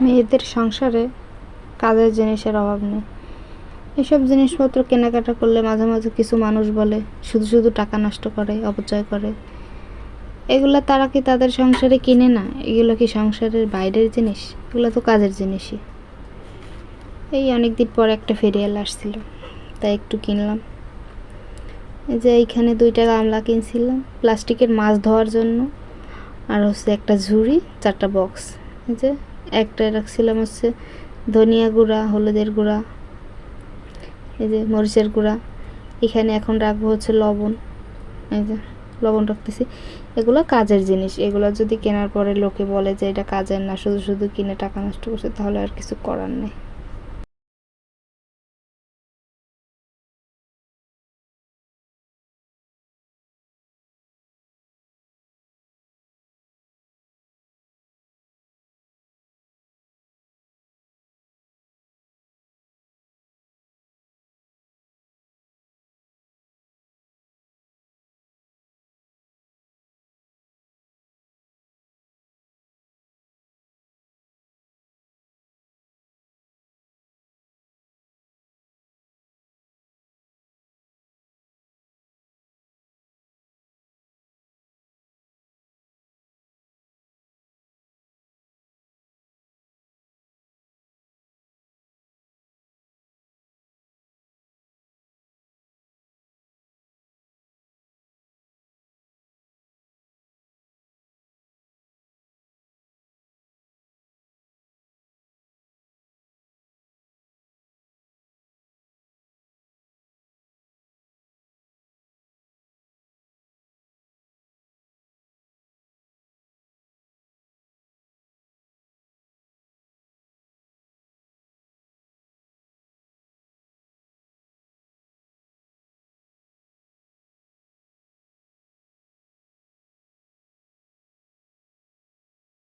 মেয়েদের সংসারে কাজের জিনিসের অভাব নেই। এসব জিনিসপত্র কেনাকাটা করলে মাঝে মাঝে কিছু মানুষ বলে শুধু শুধু টাকা নষ্ট করে, অপচয় করে। এগুলো তারা কি তাদের সংসারে কিনে না? এগুলো কি সংসারের বাইরের জিনিস? এগুলো তো কাজের জিনিসই। এই অনেক দিন পর একটা ফেরিয়াল আসছিল, তাই একটু কিনলাম। এই যে এইখানে 2টা গামলা কিনছিলাম প্লাস্টিকের মাছ ধোয়ার জন্য, আর হচ্ছে একটা ঝুড়ি, 4টা বক্স। এই যে একটা রাখছিলাম হচ্ছে ধনিয়া গুঁড়া, হলুদের গুঁড়া, এই যে মরিচের গুঁড়া। এখানে এখন রাখবো হচ্ছে লবণ, এই যে লবণ রাখতেছি। এগুলো কাজের জিনিস। এগুলো যদি কেনার পরে লোকে বলে যে এটা কাজের না, শুধু শুধু কিনে টাকা নষ্ট করছে, তাহলে আর কিছু করার নেই।